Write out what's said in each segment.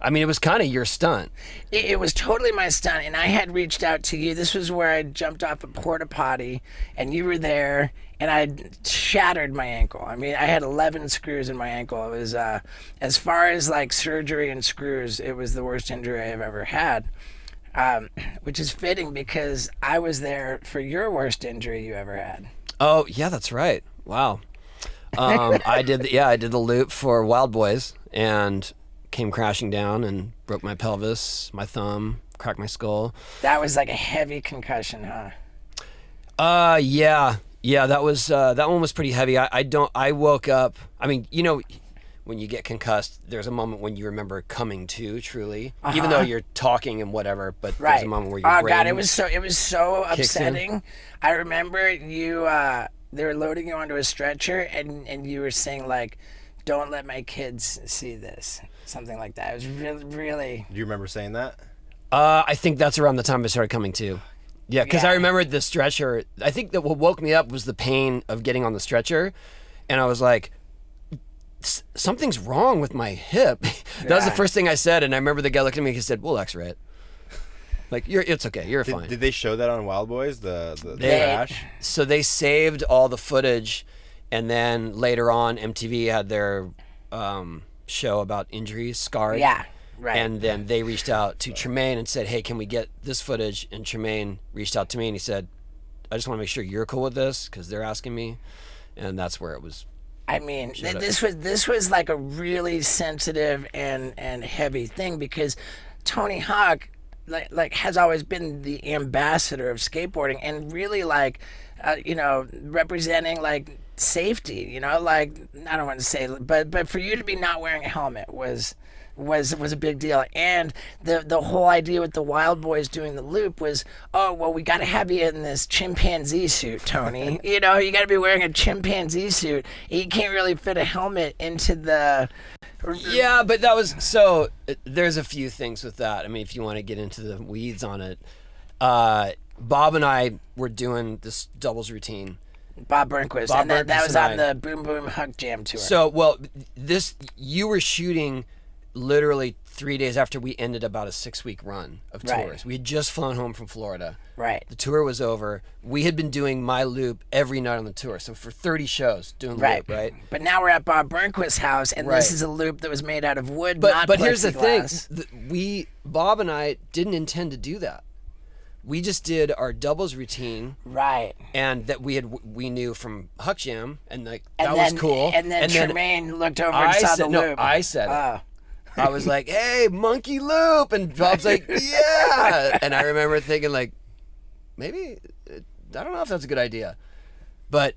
I mean, it was kind of your stunt. It was totally my stunt, and I had reached out to you. This was where I jumped off a porta potty, and you were there, and I shattered my ankle. I mean, I had 11 screws in my ankle. It was, as far as like surgery and screws, it was the worst injury I've ever had, which is fitting because I was there for your worst injury you ever had. Oh, yeah, that's right. Wow. I did the loop for Wild Boys and came crashing down and broke my pelvis, my thumb, cracked my skull. That was like a heavy concussion, huh? Yeah, that was that one was pretty heavy. I woke up. I mean, you know, when you get concussed, there's a moment when you remember coming to truly, even though you're talking and whatever. But there's a moment where your brain. God, it was so upsetting. I remember you. They were loading you onto a stretcher, and you were saying like, "Don't let my kids see this." Something like that. It was really. Do you remember saying that? I think that's around the time I started coming to. Yeah, because I remembered the stretcher. I think that what woke me up was the pain of getting on the stretcher, and I was like, something's wrong with my hip. That was the first thing I said, and I remember the guy looked at me and he said, "We'll X-ray it." Like, it's okay, you're fine. Did they show that on Wild Boys, the crash? So they saved all the footage, and then later on, MTV had their show about injuries, Scarred. Yeah, right. And then they reached out to Tremaine and said, "Hey, can we get this footage?" And Tremaine reached out to me and he said, "I just want to make sure you're cool with this because they're asking me," and that's where it was. I mean, this was like a really sensitive and heavy thing because Tony Hawk like has always been the ambassador of skateboarding and really like representing like safety, like I don't want to say, but for you to be not wearing a helmet was a big deal. And the whole idea with the Wild Boys doing the loop was, oh well, we got to have you in this chimpanzee suit, Tony. You got to be wearing a chimpanzee suit. You can't really fit a helmet into the. Yeah, but that was so. There's a few things with that. I mean, if you want to get into the weeds on it, Bob and I were doing this doubles routine. Bob Burnquist, and that was on the Boom Boom Hug Jam tour. So, well, you were shooting literally 3 days after we ended about a 6-week run of tours. Right. We had just flown home from Florida. Right. The tour was over. We had been doing my loop every night on the tour. So for 30 shows doing the loop, right? But now we're at Bob Burnquist's house, and this is a loop that was made out of wood, not But here's the thing. plexiglass. Bob and I didn't intend to do that. We just did our doubles routine. Right. And that we knew from Huck Jam, and like that was cool. And then Tremaine looked over and saw the loop. I said it. I was like, "Hey, monkey loop," and Bob's like, "Yeah." And I remember thinking like, maybe I don't know if that's a good idea, but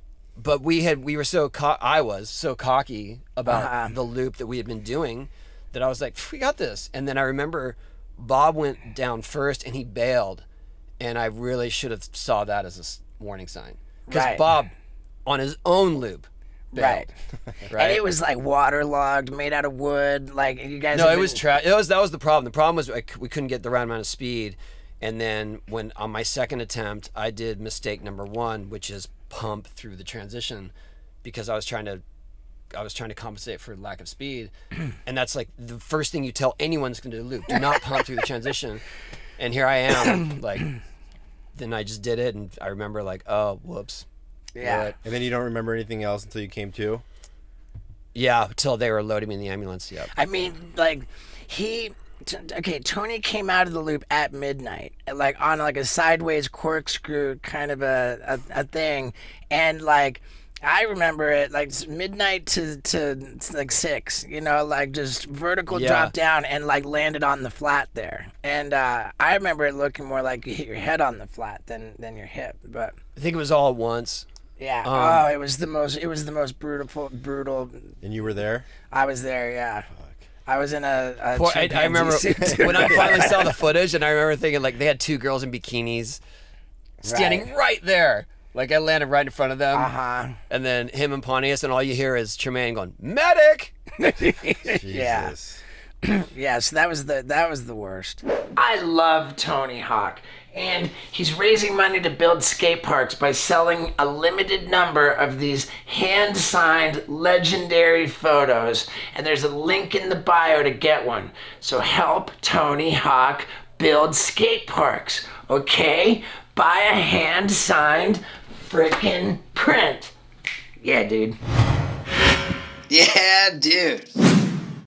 we were so I was so cocky about the loop that we had been doing that I was like, "We got this." And then I remember Bob went down first and he bailed, and I really should have saw that as a warning sign because Bob on his own loop. Right. And it was like waterlogged, made out of wood. Like you guys. No, it was trash. That was the problem. The problem was we couldn't get the right amount of speed. And then when on my second attempt, I did mistake number 1, which is pump through the transition, because I was trying to compensate for lack of speed. And that's like the first thing you tell anyone that's going to do a loop: do not pump through the transition. And here I am, like, then I just did it, and I remember like, oh, whoops. Yeah. And then you don't remember anything else until you came to? Yeah, until they were loading me in the ambulance, yeah. I mean, like, Tony came out of the loop at midnight, like, on, like, a sideways corkscrew kind of a thing, and, like, I remember it, like, midnight to like 6, like, just vertical drop down and, like, landed on the flat there. And I remember it looking more like you hit your head on the flat than your hip, but... I think it was all at once. Yeah. It was the most brutal. And you were there? I was there. Yeah. Fuck. I was in a I remember when I finally saw the footage, and I remember thinking like they had 2 girls in bikinis standing right there. Like I landed right in front of them. And then him and Pontius, and all you hear is Tremaine going, "Medic!" Jesus. Yeah, so that was the worst. I love Tony Hawk, And he's raising money to build skate parks by selling a limited number of these hand-signed legendary photos. And there's a link in the bio to get one. So help Tony Hawk build skate parks, okay? Buy a hand-signed frickin' print. Yeah, dude. Yeah, dude.